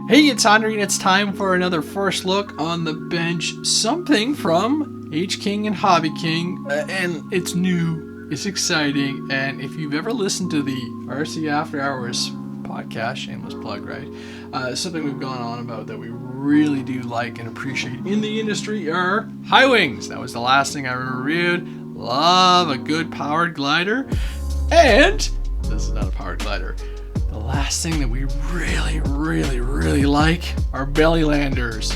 Hey, it's Andre, and it's time for another first look on the bench. Something from H-King and HobbyKing, and it's new, it's exciting, and if you've ever listened to the RC After Hours podcast, shameless plug, right? Something we've gone on about that we really do like and appreciate in the industry are high wings. That was the last thing I reviewed. Love a good powered glider, and this is not a powered glider. The last thing that we really like are Bellylanders.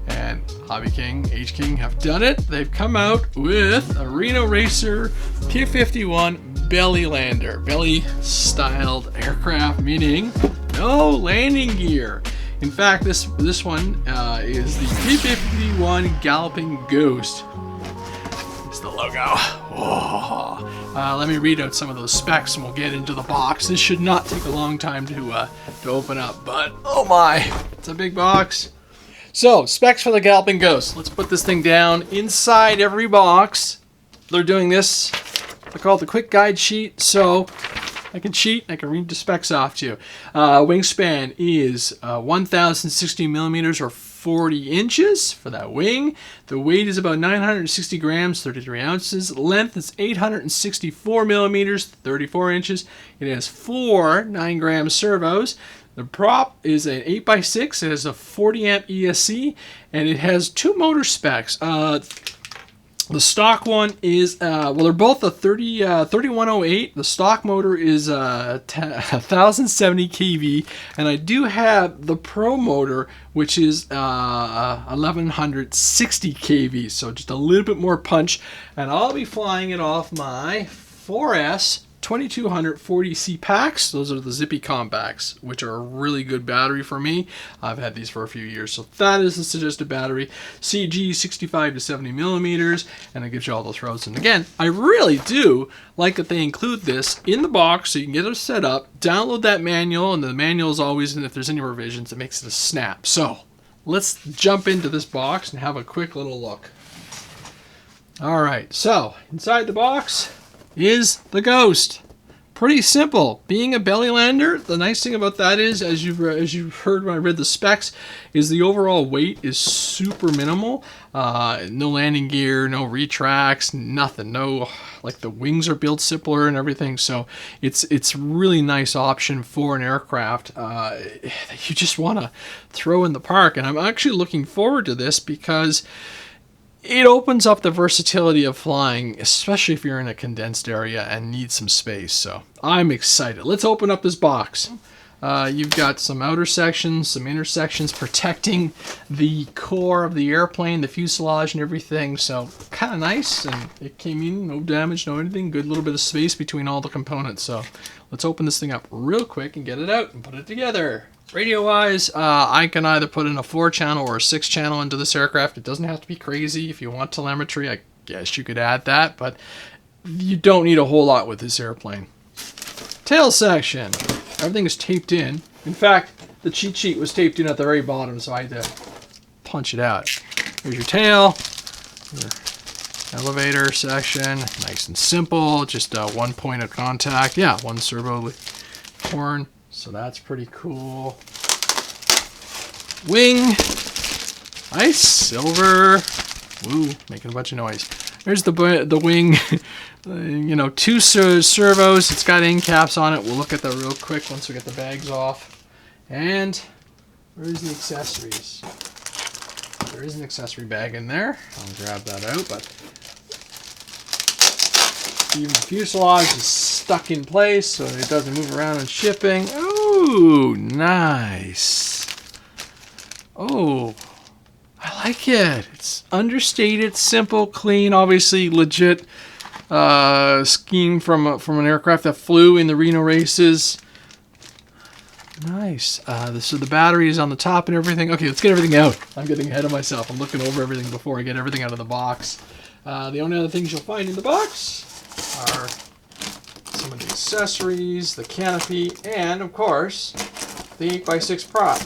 And HobbyKing, H-King have done it. They've come out with a Reno Racer P-51 Bellylander. Belly-styled aircraft, meaning no landing gear. In fact, this one is the P-51 Galloping Ghost. It's the logo. Whoa. Let me read out some of those specs and we'll get into the box. This should not take a long time to open up, but oh my, it's a big box. So, specs for the Galloping Ghost. Let's put this thing down. Inside every box, they're doing this. They call it the quick guide sheet, so I can cheat. I can read the specs off to you. Wingspan is 1,060 millimeters or 40 inches for that wing. The weight is about 960 grams, 33 ounces. Length is 864 millimeters, 34 inches. It has four 9-gram servos. The prop is an 8x6. It has a 40 amp ESC, and it has two motor specs. The stock one is, well, they're both a 3108. The stock motor is 1070 kV, and I do have the Pro motor, which is 1160 kV, so just a little bit more punch. And I'll be flying it off my 4S 2240C packs. Those are the Zippy compacts, which are a really good battery for me. I've had these for a few years, so that is the suggested battery. CG 65 to 70 millimeters, and it gives you all the throws. And again, I really do like that they include this in the box so you can get it set up, download that manual, and the manual is always, and if there's any revisions, it makes it a snap. So let's jump into this box and have a quick little look. All right, so inside the box is the Ghost. Pretty simple. Being a Bellylander, the nice thing about that is, as you've heard when I read the specs, is the overall weight is super minimal. No landing gear, no retracts, nothing. No, like the wings are built simpler and everything. So it's really nice option for an aircraft that you just want to throw in the park. And I'm actually looking forward to this because it opens up the versatility of flying, especially if you're in a condensed area and need some space. So I'm excited. Let's open up this box. You've got some outer sections, some inner sections protecting the core of the airplane, the fuselage and everything. So kind of nice, and it came in, no damage, no anything. Good little bit of space between all the components. So let's open this thing up real quick and get it out and put it together. Radio-wise, I can either put in a 4-channel or a 6-channel into this aircraft. It doesn't have to be crazy. If you want telemetry, I guess you could add that, but you don't need a whole lot with this airplane. Tail section. Everything is taped in. In fact, the cheat sheet was taped in at the very bottom, so I had to punch it out. Here's your tail. Your elevator section. Nice and simple. Just one point of contact. Yeah, one servo horn. So that's pretty cool. Wing. Nice. Silver. Woo, making a bunch of noise. There's the wing. You know, two servos. It's got end caps on it. We'll look at that real quick once we get the bags off. And where's the accessories? There is an accessory bag in there. I'll grab that out, but even the fuselage is stuck in place so it doesn't move around in shipping. Ooh, nice. Oh, I like it. It's understated, simple, clean, obviously legit scheme from an aircraft that flew in the Reno races. Nice. So the battery is on the top and everything. Okay, let's get everything out. I'm getting ahead of myself. I'm looking over everything before I get everything out of the box. The only other things you'll find in the box are some of the accessories, the canopy, and of course the 8x6 prop.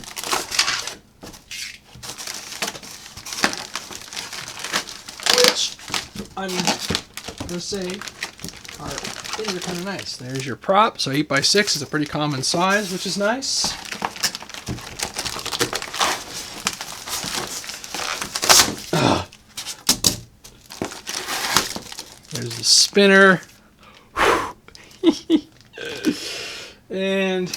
Which I'm going to say things are kind of nice. There's your prop. So 8x6 is a pretty common size, which is nice. spinner. And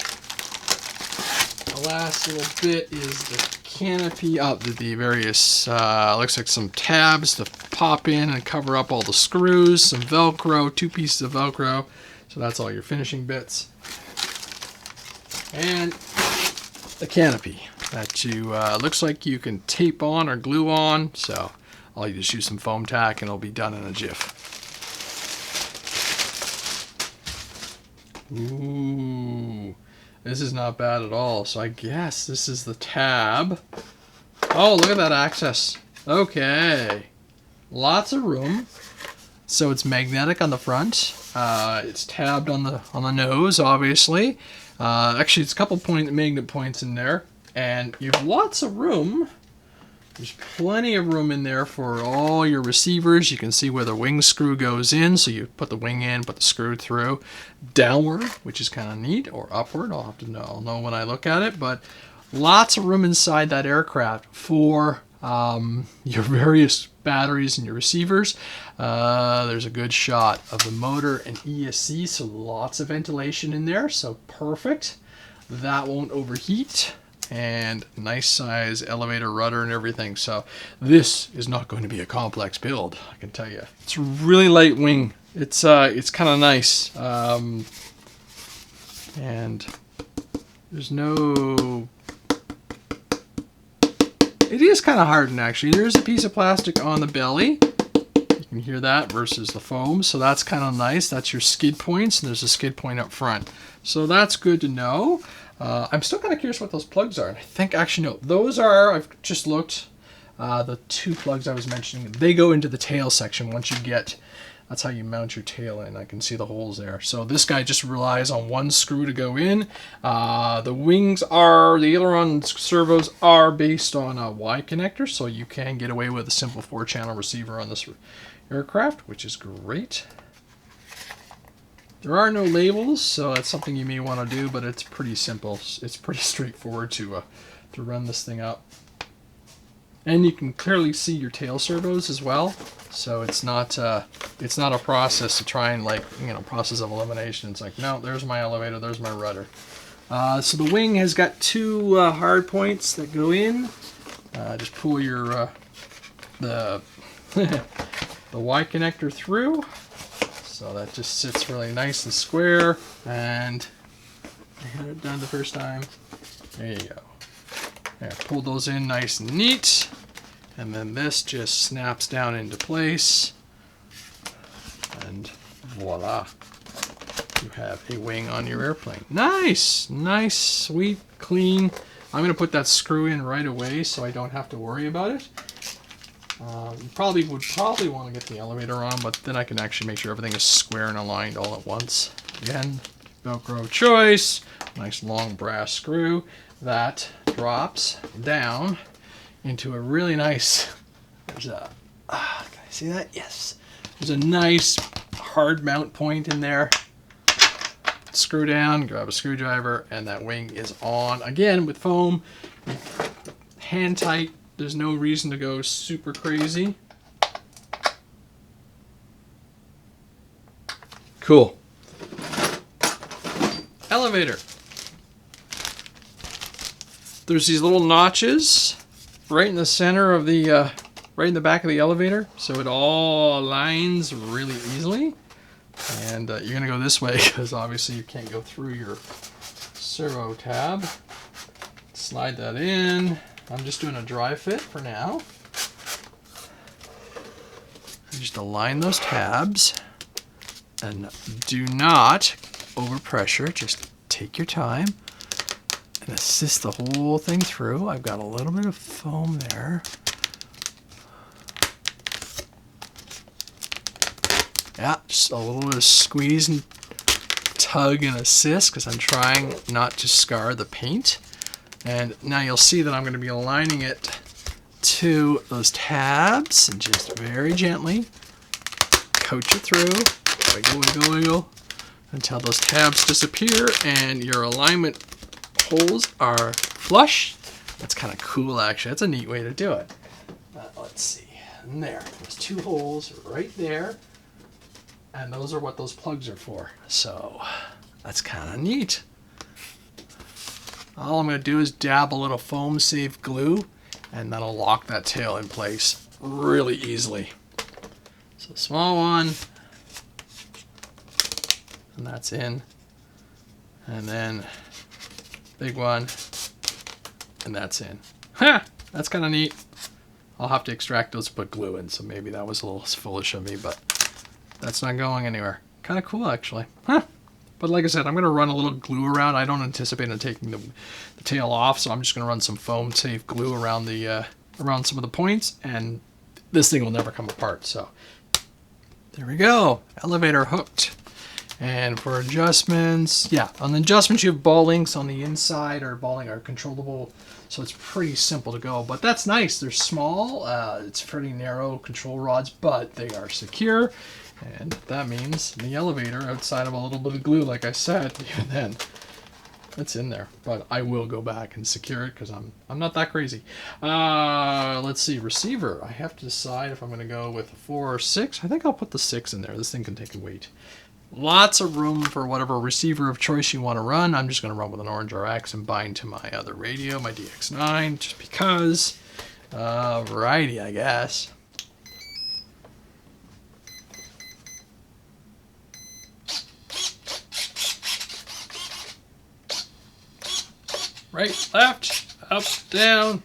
the last little bit is the canopy up the various, looks like some tabs to pop in and cover up all the screws, some Velcro, 2 pieces of Velcro. So that's all your finishing bits. And the canopy that you, looks like you can tape on or glue on. So all you just use some foam tack and it'll be done in a jiff. Ooh, this is not bad at all. So I guess this is the tab. Oh, look at that access. Okay. Lots of room. So it's magnetic on the front. It's tabbed on the nose, obviously. Actually, it's a couple magnet points in there. And you have lots of room. There's plenty of room in there for all your receivers. You can see where the wing screw goes in. So you put the wing in, put the screw through. Downward, which is kind of neat, or upward. I'll know when I look at it. But lots of room inside that aircraft for your various batteries and your receivers. There's a good shot of the motor and ESC, so lots of ventilation in there. So perfect. That won't overheat. And nice size elevator rudder and everything. So this is not going to be a complex build, I can tell you. It's really light wing. It's kind of nice. And there's no... It is kind of hardened, actually. There's a piece of plastic on the belly. You can hear that versus the foam. So that's kind of nice. That's your skid points, and there's a skid point up front. So that's good to know. I'm still kind of curious what those plugs are. I think, actually, no. Those are, I've just looked, the 2 plugs I was mentioning. They go into the tail section once you get, that's how you mount your tail in. I can see the holes there. So this guy just relies on 1 screw to go in. The wings are, the aileron servos are based on a Y connector, so you can get away with a simple 4-channel receiver on this aircraft, which is great. There are no labels, so that's something you may want to do, but it's pretty simple. It's pretty straightforward to run this thing up. And you can clearly see your tail servos as well, so it's not a process to try and, like, you know, process of elimination. It's like, no, there's my elevator, there's my rudder. So the wing has got 2 hard points that go in. Just pull your the Y connector through. So that just sits really nice and square, and I had it done the first time. There you go. There, pull those in nice and neat, and then this just snaps down into place, and voila, you have a wing on your airplane. Nice, nice, sweet, clean. I'm going to put that screw in right away so I don't have to worry about it. You probably would want to get the elevator on, but then I can actually make sure everything is square and aligned all at once. Again, Velcro choice, nice long brass screw that drops down into a really nice, there's a, can I see that? Yes. There's a nice hard mount point in there. Screw down, grab a screwdriver, and that wing is on. Again, with foam, hand tight. There's no reason to go super crazy. Cool. Elevator. There's these little notches right in the center of the, right in the back of the elevator, so it all aligns really easily. And you're gonna go this way because obviously you can't go through your servo tab. Slide that in. I'm just doing a dry fit for now. Just align those tabs and do not overpressure. Just take your time and assist the whole thing through. I've got a little bit of foam there. Yeah, just a little bit of squeeze and tug and assist because I'm trying not to scar the paint. And now you'll see that I'm going to be aligning it to those tabs and just very gently coach it through. Wiggle, wiggle, until those tabs disappear and your alignment holes are flush. That's kind of cool, actually. That's a neat way to do it. Let's see. And there's 2 holes right there. And those are what those plugs are for. So that's kind of neat. All I'm going to do is dab a little foam safe glue, and that'll lock that tail in place really easily. So small one, and that's in. And then big one, and that's in. Ha! That's kind of neat. I'll have to extract those to put glue in, so maybe that was a little foolish of me, but that's not going anywhere. Kind of cool, actually. Huh. But like I said, I'm going to run a little glue around. I don't anticipate on taking the tail off, so I'm just going to run some foam safe glue around the around some of the points, and this thing will never come apart. So there we go. Elevator hooked. And for adjustments, yeah, on the adjustments you have ball links on the inside, or ball link are controllable, so it's pretty simple to go. But that's nice. They're small. It's pretty narrow control rods, but they are secure. And that means the elevator, outside of a little bit of glue, like I said, even then, it's in there. But I will go back and secure it because I'm not that crazy. Let's see, receiver. I have to decide if I'm going to go with a 4 or 6. I think I'll put the 6 in there. This thing can take a weight. Lots of room for whatever receiver of choice you want to run. I'm just going to run with an orange RX and bind to my other radio, my DX9, just because. Variety, I guess. Right, left, up, down.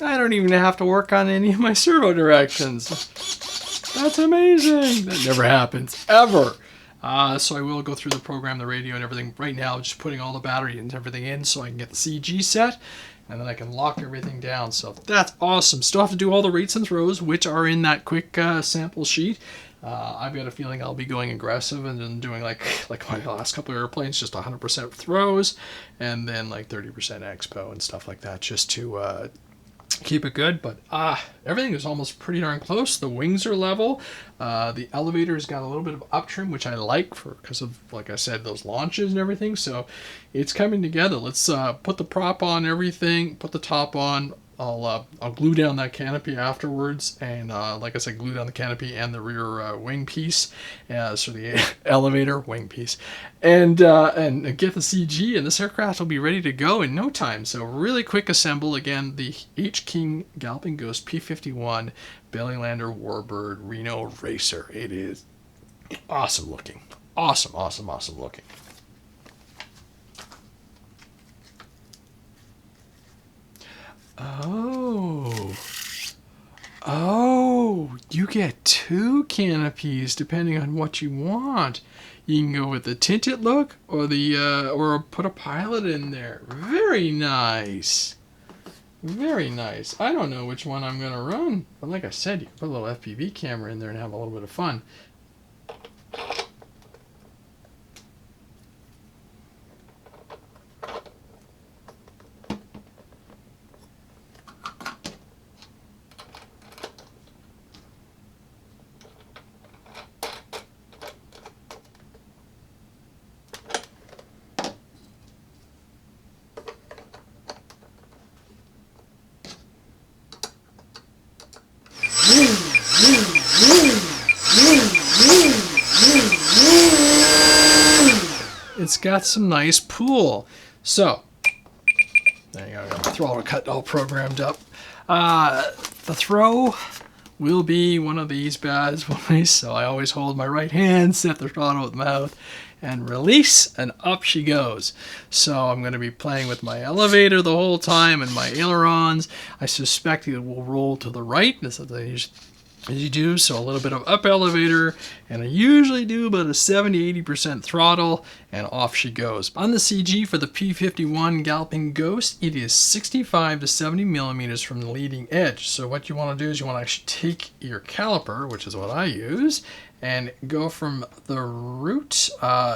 I don't even have to work on any of my servo directions. That's amazing. That never happens, ever. So I will go through the program, the radio and everything. Right now, just putting all the battery and everything in so I can get the CG set. And then I can lock everything down. So that's awesome. Still have to do all the rates and throws, which are in that quick sample sheet. I've got a feeling I'll be going aggressive and then doing like my last couple of airplanes, just 100% throws, and then like 30% expo and stuff like that, just to keep it good. But everything is almost pretty darn close. The wings are level. The elevator's got a little bit of up trim, which I like because of, like I said, those launches and everything. So it's coming together. Let's put the prop on everything, put the top on. I'll glue down that canopy afterwards, and like I said, glue down the canopy and the rear wing piece, so the elevator wing piece, and get the CG, and this aircraft will be ready to go in no time. So really quick assemble. Again, the H-King Galloping Ghost P-51 Bellylander Warbird Reno Racer. It is awesome looking, awesome looking. Oh, you get 2 canopies depending on what you want. You can go with the tinted look or or put a pilot in there. Very nice. Very nice. I don't know which one I'm going to run, but like I said, you can put a little FPV camera in there and have a little bit of fun. It's got some nice pool. So, there you go. I got my throttle cut all programmed up. The throw will be one of these bad boys. So I always hold my right hand, set the throttle with the mouth, and release, and up she goes. So I'm going to be playing with my elevator the whole time and my ailerons. I suspect it will roll to the right, as you do, so a little bit of up elevator, and I usually do about a 70-80% throttle, and off she goes. On the CG for the P-51 Galloping Ghost, it is 65 to 70 millimeters from the leading edge. So what you want to do is you want to actually take your caliper, which is what I use, and go from the root.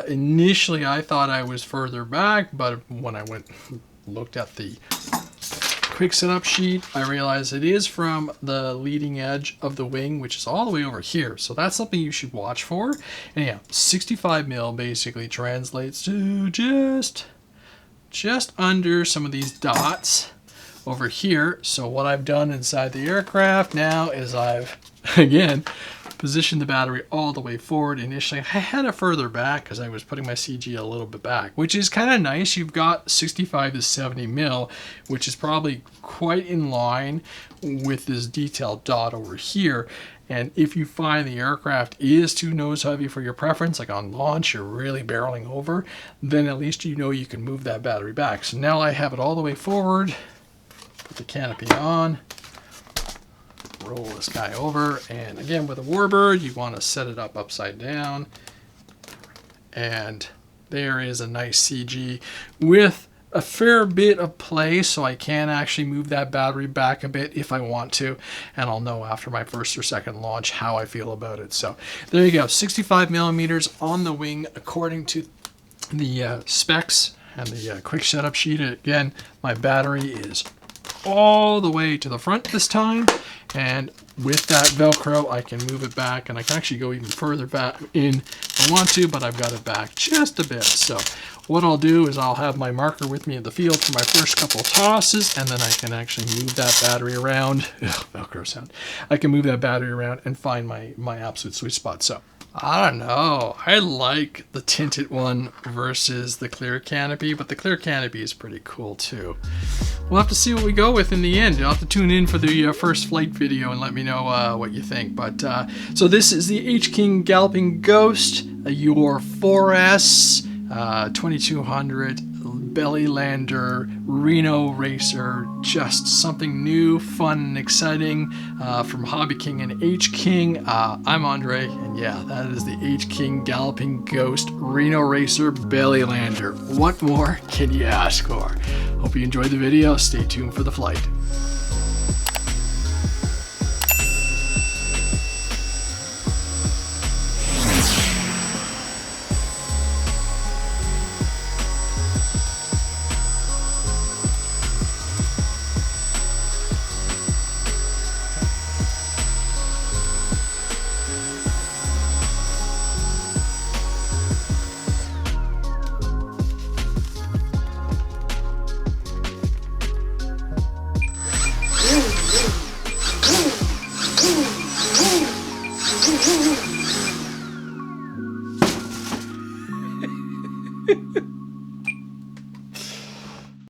Initially I thought I was further back, but when I looked at the quick setup sheet, I realized it is from the leading edge of the wing, which is all the way over here. So that's something you should watch for. And yeah, 65 mil basically translates to just under some of these dots, over here. So what I've done inside the aircraft now is I've, again, positioned the battery all the way forward. Initially, I had it further back because I was putting my CG a little bit back, which is kind of nice. You've got 65 to 70 mil, which is probably quite in line with this detailed dot over here. And if you find the aircraft is too nose heavy for your preference, like on launch, you're really barreling over, then at least you know you can move that battery back. So now I have it all the way forward, put the canopy on, roll this guy over, and again with a warbird you want to set it up upside down, and there is a nice CG with a fair bit of play, so I can actually move that battery back a bit if I want to, and I'll know after my first or second launch how I feel about it. So there you go, 65 millimeters on the wing according to the specs and the quick setup sheet. Again, my battery is all the way to the front this time, and with that Velcro I can move it back, and I can actually go even further back in if I want to, but I've got it back just a bit. So what I'll do is I'll have my marker with me in the field for my first couple of tosses, and then I can actually move that battery around. Ugh, Velcro sound. I can move that battery around and find my absolute sweet spot. So I don't know, I like the tinted one versus the clear canopy, but the clear canopy is pretty cool too. We'll have to see what we go with in the end. You'll have to tune in for the first flight video and let me know what you think. But so this is the H-King Galloping Ghost, your 4S 2200 Bellylander Reno racer. Just something new, fun, and exciting from HobbyKing and H-King. I'm Andre, and yeah, that is the H-King Galloping Ghost Reno racer Bellylander. What more can you ask for? Hope you enjoyed the video. Stay tuned for the flight.